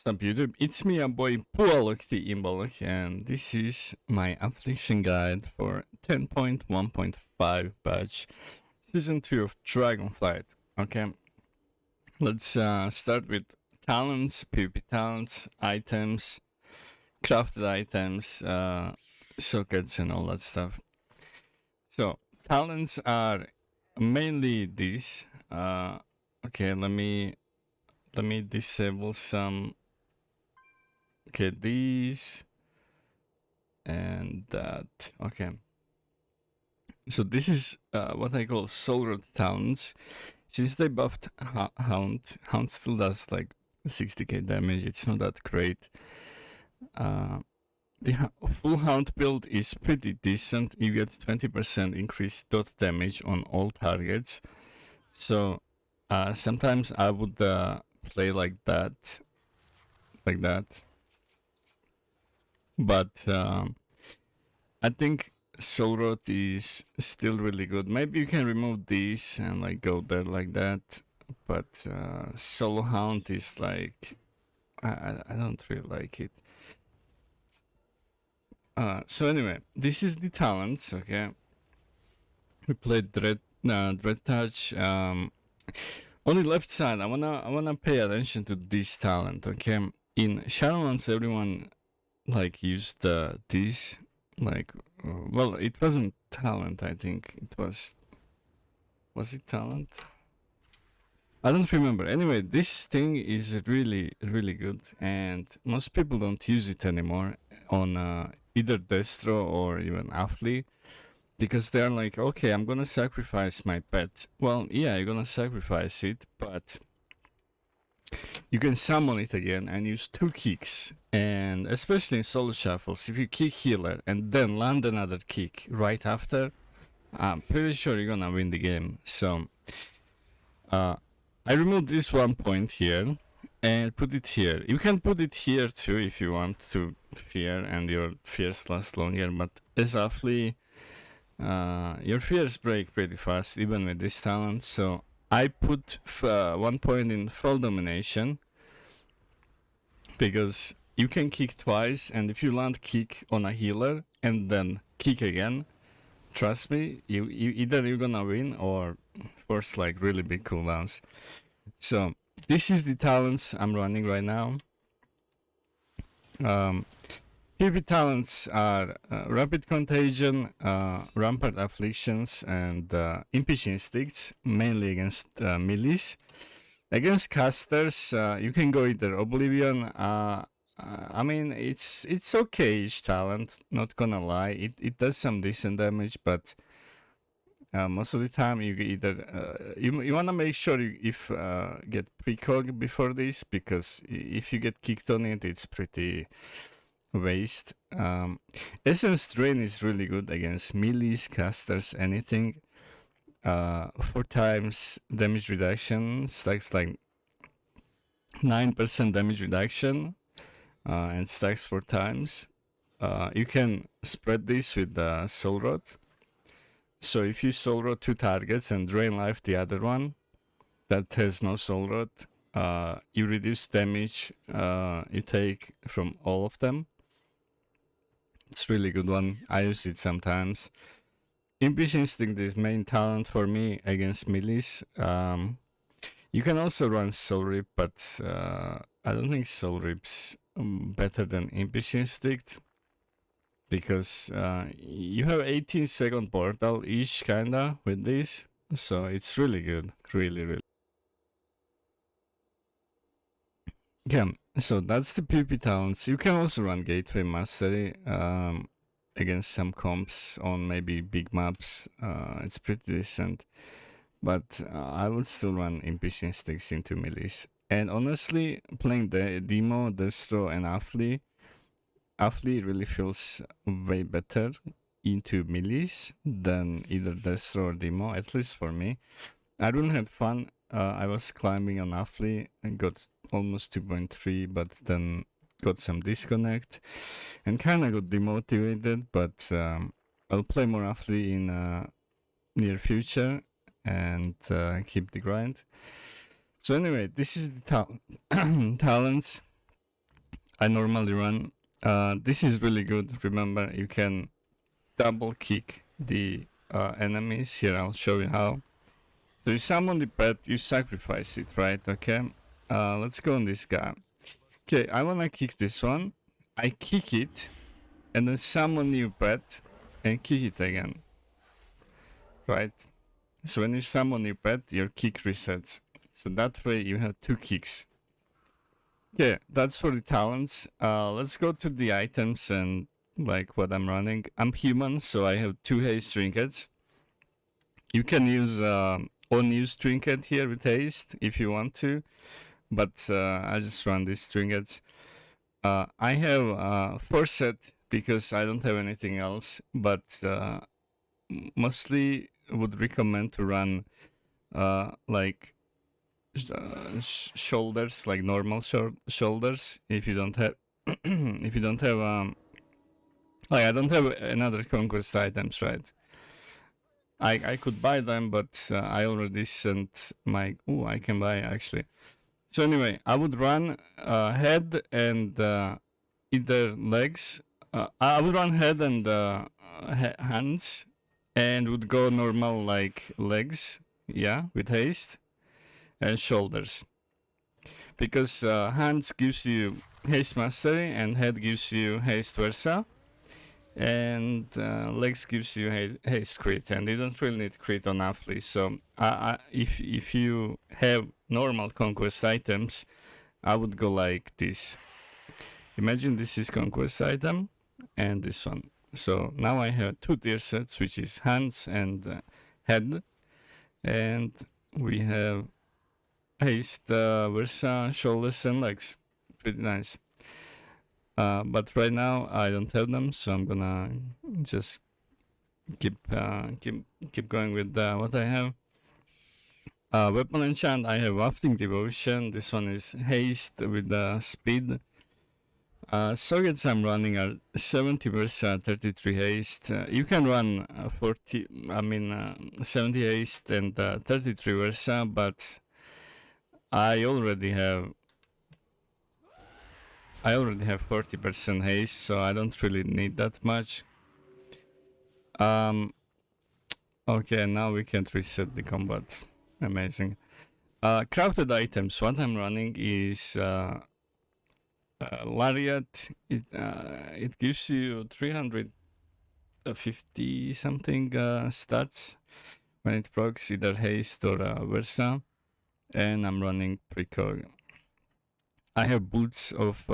What's up, YouTube? It's me, your boy BuaLock the BuaLock, and this is my Affliction guide for 10.1.5 patch, Season 2 of Dragonflight. Okay, let's start with talents, PvP talents, items, crafted items, sockets, and all that stuff. So, talents are mainly these. Okay, let me disable some. Okay, these and that. Okay, so this is what I call soul rod talents. Since they buffed Hound still does like 60k damage. It's not that great. The full Hound build is pretty decent. You get 20% increased dot damage on all targets. So sometimes I would play like that. But I think Soul Rod is still really good. Maybe you can remove these and like go there like that. But Soul Hound is like I don't really like it. So anyway, this is the talents. Okay, we played Dread Touch. On the left side, I wanna pay attention to this talent. Okay, in Shadowlands, everyone like used this like well, it wasn't talent. I think it was it talent? I don't remember. Anyway, this thing is really good, and most people don't use it anymore on either Destro or even Affli, because they're like, okay, I'm gonna sacrifice my pet. Well, yeah, you're gonna sacrifice it, but you can summon it again and use 2 kicks. And especially in solo shuffles, if you kick healer and then land another kick right after, I'm pretty sure you're gonna win the game. So I removed this 1 point here and put it here. You can put it here too if you want to fear and your fears last longer, but as Affli, your fears break pretty fast even with this talent. So I put 1 point in full domination, because you can kick twice, and if you land kick on a healer and then kick again, trust me, you either you're gonna win or force like really big cooldowns. So this is the talents I'm running right now. PvP talents are Rapid Contagion, Rampart Afflictions, and Impish Instincts, mainly against melees. Against casters, you can go either Oblivion. I mean, it's okay-ish talent, not gonna lie. It does some decent damage, but most of the time you either you wanna make sure you get precog before this, because if you get kicked on it, it's pretty waste. Essence Drain is really good against melees, casters, anything. 4 times damage reduction, stacks like 9% damage reduction, and stacks 4 times. You can spread this with Soul Rod. So if you Soul Rod 2 targets and drain life the other one that has no Soul Rod, you reduce damage you take from all of them. It's a really good one. I use it sometimes. Impish Instinct is main talent for me against melees. You can also run Soul Rip, but I don't think Soul Rip's better than Impish Instinct, because you have 18-second portal-ish kinda with this, so it's really good, really. Yeah, so that's the PvP talents. You can also run Gateway Mastery against some comps on maybe big maps. It's pretty decent, but I would still run Impish Instincts into melees. And honestly, playing the Demo, Destro, and Affli really feels way better into melees than either Destro or Demo, at least for me. I really had fun. I was climbing on Affli and got almost 2.3, but then got some disconnect and kind of got demotivated. But I'll play more Affli in near future and keep the grind. So anyway, this is the talents. I normally run. This is really good. Remember, you can double kick the enemies. Here, I'll show you how. So you summon the pet, you sacrifice it, right? Okay. Let's go on this guy. Okay, I wanna kick this one. I kick it, and then summon new pet, and kick it again. Right? So when you summon your pet, your kick resets. So that way you have 2 kicks. Okay, that's for the talents. Let's go to the items and like what I'm running. I'm human, so I have 2 haste trinkets. You can use unused trinket here with haste if you want to, but I just run these trinkets. I have 4 set because I don't have anything else, but mostly would recommend to run like shoulders, like normal shoulders. If you don't have if you don't have like I don't have another conquest items, right? I could buy them, but I already sent my I can buy actually. So anyway, I would run head and either legs. I would run head and hands, and would go normal like legs, yeah, with haste, and shoulders. Because hands gives you haste mastery, and head gives you haste versa, and legs gives you haste crit, and you don't really need crit on Affli. So if you have normal conquest items, I would go like this. Imagine this is conquest item, and this one. So now I have 2 tier sets, which is hands and head, and we have haste versa, shoulders and legs. Pretty nice. But right now I don't have them, so I'm gonna just keep going with what I have. Weapon enchant, I have Wafting Devotion. This one is haste with speed. Sockets I'm running are 70 versa, 33 haste. You can run 70 haste and 33 versa, but I already have 40% haste, so I don't really need that much. Okay, now we can reset the combat. Amazing. Crafted items. What I'm running is Lariat. It gives you 350 something stats when it procs either haste or versa, and I'm running precog. I have boots of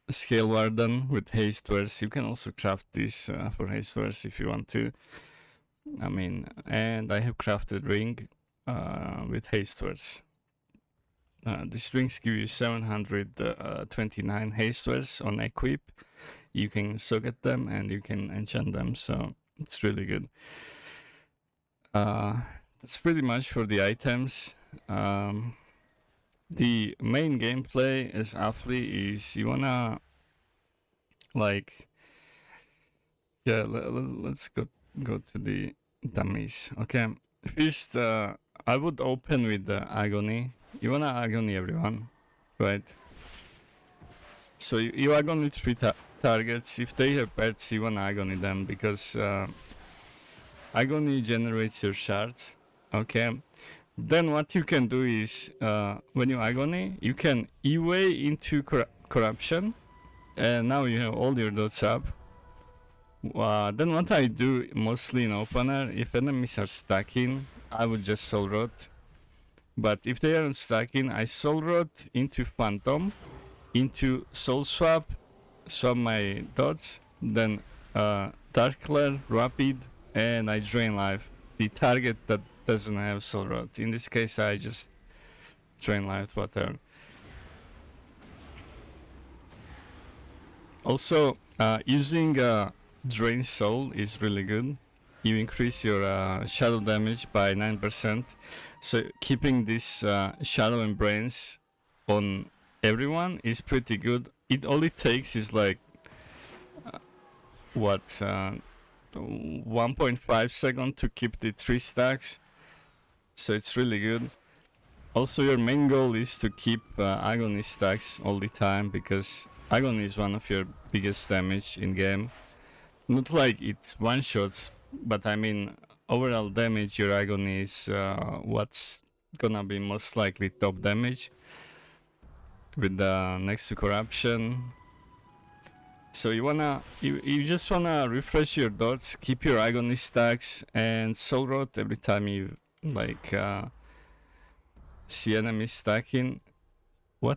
Scale Warden with haste verse. You can also craft this for haste verse if you want to. And I have crafted ring with haste verse. These rings give you 729 haste verse on equip. You can socket them and you can enchant them, so it's really good. That's pretty much for the items. The main gameplay as Affli is you wanna like let's go to the dummies. Okay, first I would open with the agony. You wanna agony everyone, right? So you agony 3 targets. If they have pets, you wanna agony them because agony generates your shards. Okay. Then what you can do is, when you agony, you can e-way into corruption, and now you have all your dots up. Then what I do mostly in opener, if enemies are stacking, I would just soul rot. But if they aren't stacking, I soul rot into phantom, into soul swap my dots, then dark clear, rapid, and I drain life. The target that doesn't have soul rot. In this case, I just drain life, whatever. Also, using drain soul is really good. You increase your shadow damage by 9%. So keeping this shadow and brains on everyone is pretty good. All it takes is like 1.5 seconds to keep the 3 stacks. So it's really good. Also, your main goal is to keep agony stacks all the time, because agony is one of your biggest damage in game. Not like it one shots, but I mean overall damage. Your agony is what's gonna be most likely top damage with the next to corruption. So you just wanna refresh your dots, keep your agony stacks, and soul rot every time you like see enemies stacking. Why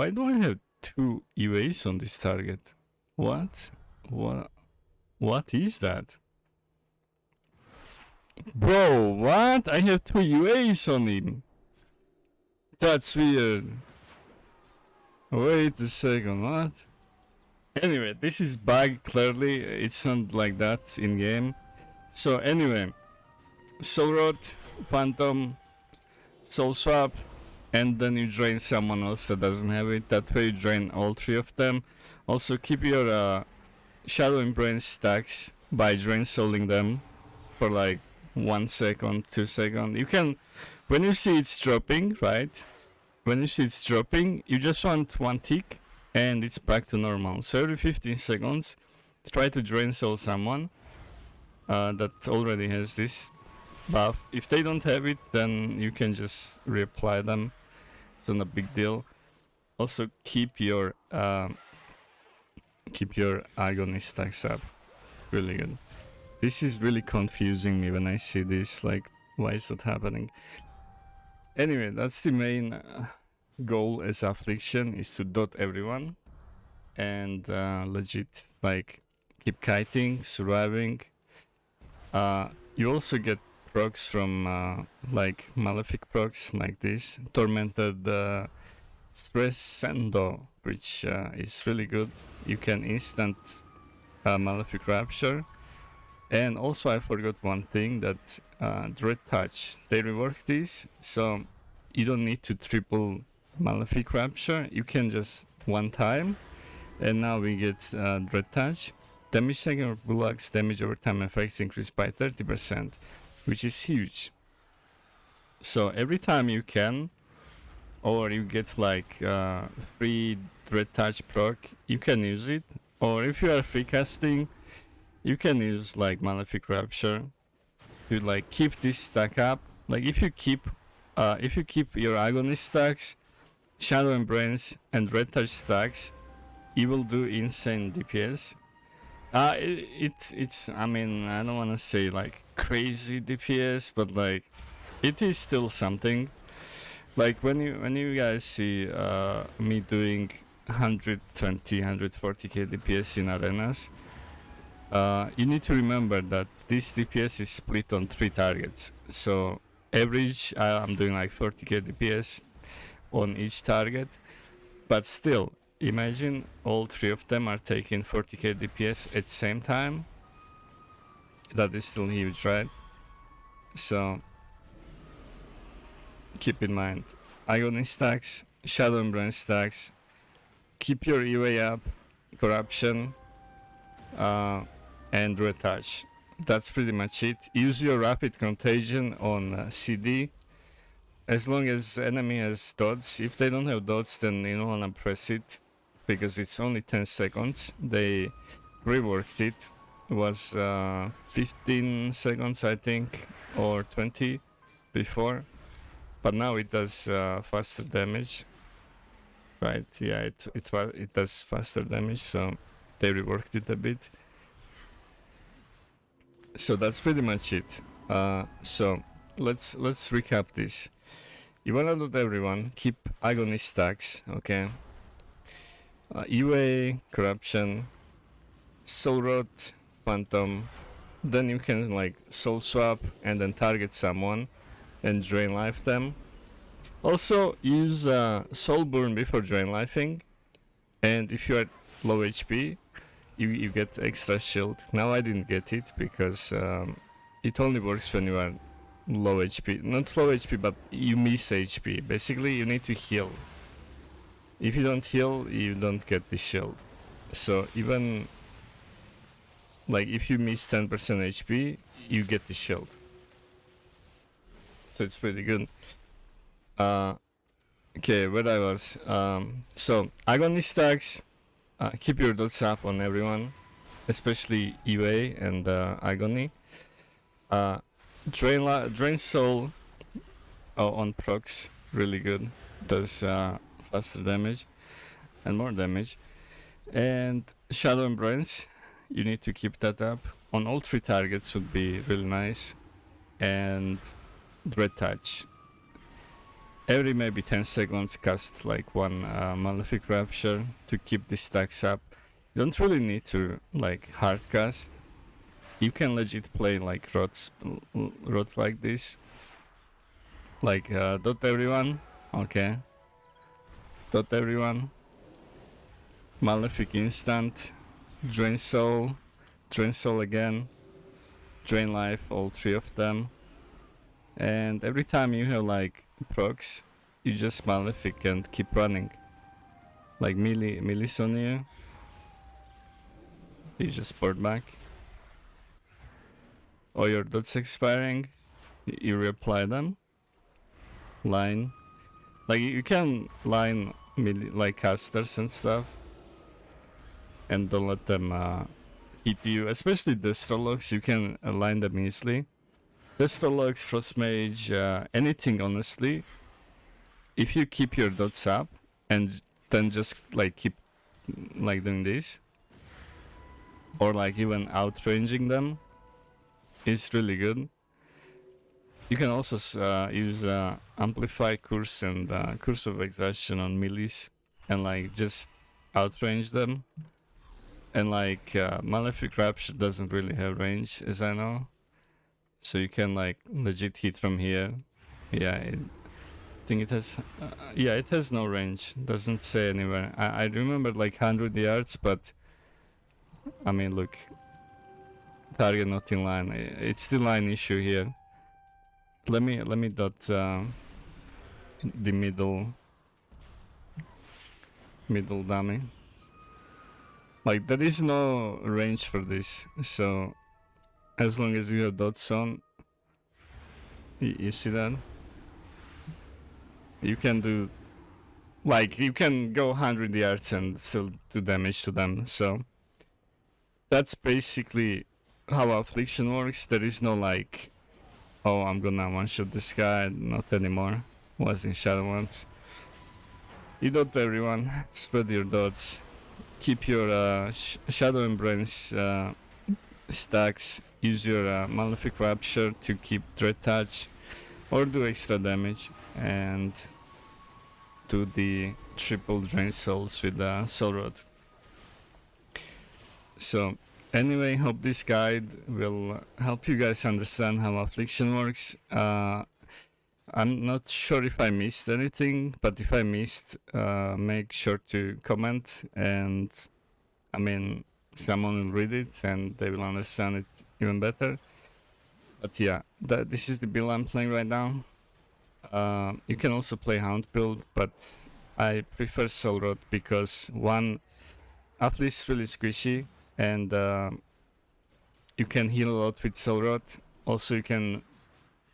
do I have 2 UAs on this target? What is that? Bro, what? I have 2 UAs on him. That's weird. Wait a second, what? Anyway, this is bug, clearly. It's not like that in game. So anyway, soul rot, phantom, soul swap, and then you drain someone else that doesn't have it. That way you drain all 3 of them. Also keep your shadow embrace stacks by drain souling them for like 1 second, 2 seconds. You can, when you see it's dropping, right? When you see it's dropping, you just want 1 tick and it's back to normal. So every 15 seconds, try to drain soul someone that already has this buff. If they don't have it, then you can just reapply them. It's not a big deal. Also keep your agony stacks up. Really good. This is really confusing me when I see this. Like, why is that happening? Anyway, that's the main goal as Affliction, is to dot everyone and legit like keep kiting, surviving. You also get procs from like malefic procs like this, tormented Stressendo, which is really good. You can instant malefic rapture. And also I forgot one thing, that Dread Touch, they reworked this, so you don't need to triple Malefic Rapture, you can just 1 time, and now we get Dread Touch. Damage taken or BuaLock's damage over time effects increased by 30%, which is huge. So every time you can, or you get like free Dread Touch proc, you can use it, or if you are free casting, you can use like Malefic Rapture to like keep this stack up. Like if you keep your agony stacks, Shadow Embrace and Red Touch stacks, you will do insane DPS. It's I mean, I don't wanna say like crazy DPS, but like it is still something. Like when you guys see me doing 120, 140k DPS in arenas, you need to remember that this DPS is split on 3 targets. So average, I'm doing like 40k DPS on each target, but still, imagine all 3 of them are taking 40k DPS at the same time. That is still huge, right? So keep in mind, agony stacks, shadow embrace stacks, keep your EA up, corruption, and retouch. That's pretty much it. Use your rapid contagion on CD. As long as enemy has dots. If they don't have dots, then you don't wanna press it, because it's only 10 seconds. They reworked it. It was 15 seconds, I think, or 20 before, but now it does faster damage. Right? Yeah, it does faster damage, so they reworked it a bit. So that's pretty much it. So let's recap this. You wanna loot everyone, keep agony stacks, okay? UA, corruption, soul rot, phantom. Then you can like soul swap and then target someone and drain life them. Also use soul burn before drain lifing, and if you are low HP, you get extra shield. Now I didn't get it because it only works when you are low HP. Not low HP, but you miss HP. Basically, you need to heal. If you don't heal, you don't get the shield. So even like if you miss 10% HP, you get the shield. So it's pretty good. Okay, where I was. So agony stacks. Keep your dots up on everyone, especially UA and agony. Drain soul on procs, really good. Does faster damage and more damage. And shadow embrace, you need to keep that up on all 3 targets would be really nice. And dread touch. Every maybe 10 seconds cast like 1 Malefic Rapture to keep the stacks up. You don't really need to like hard cast. You can legit play like rots like this. Like dot everyone. Okay. Dot everyone. Malefic instant. Drain soul. Drain soul again. Drain life, all 3 of them. And every time you have like procs, you just Malefic and keep running. Like melee on you. You just port back. Or your dots expiring, you reapply them. Line. Like you can line melee, like casters and stuff. And don't let them hit you. Especially the Warlocks, you can align them easily. The Warlocks, Frost Mage, anything honestly. If you keep your dots up and then just like keep like doing this, or like even outranging them, is really good. You can also use Amplify Curse and Curse of Exhaustion on melees and like just outrange them. And like Malefic Rapture doesn't really have range, as I know. So you can like legit hit from here. Yeah, I think it has. Yeah, it has no range. Doesn't say anywhere. I remember like 100 yards, but I mean, look, target not in line. It's still line issue here. Let me dot the middle dummy. Like there is no range for this, so as long as you have dots on, you see that? You can do, like, you can go 100 yards and still do damage to them, so that's basically how Affliction works. There is no like, oh, I'm gonna one-shot this guy, not anymore. Was in Shadow once. You dot everyone, spread your dots, keep your Shadow Embrace stacks, use your Malefic Rapture to keep Dread Touch, or do extra damage, and do the triple Drain Souls with Soul Rod. So anyway, hope this guide will help you guys understand how Affliction works. I'm not sure if I missed anything, but if I missed, make sure to comment, and I mean, someone will read it and they will understand it even better. But yeah, this is the build I'm playing right now. You can also play Hound build, but I prefer Soul Rod because one, Affli is really squishy, and you can heal a lot with Soul Rod. Also, you can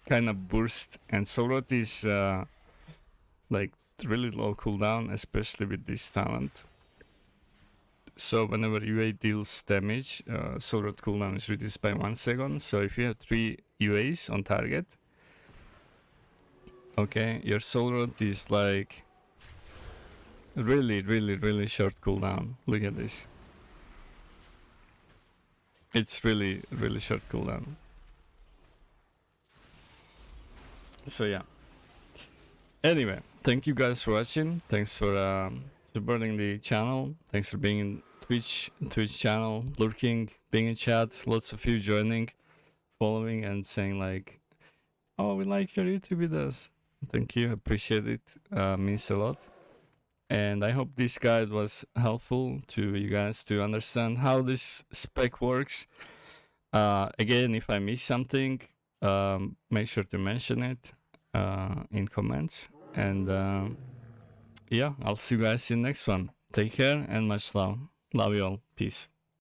kind of burst, and Soul Rod is like really low cooldown, especially with this talent. So whenever UA deals damage, Soul Rod cooldown is reduced by 1 second. So if you have 3 UAs on target, okay, your Soul Rod is like really short cooldown. Look at this. It's really short cooldown. So yeah. Anyway, thank you guys for watching. Thanks for supporting the channel. Thanks for being in Twitch channel, lurking, being in chat. Lots of you joining, following, and saying like, "Oh, we like your YouTube videos." Thank you, appreciate it. Means a lot. And I hope this guide was helpful to you guys to understand how this spec works. Again, if I miss something, make sure to mention it in comments. And yeah, I'll see you guys in the next one. Take care and much love. Love you all. Peace.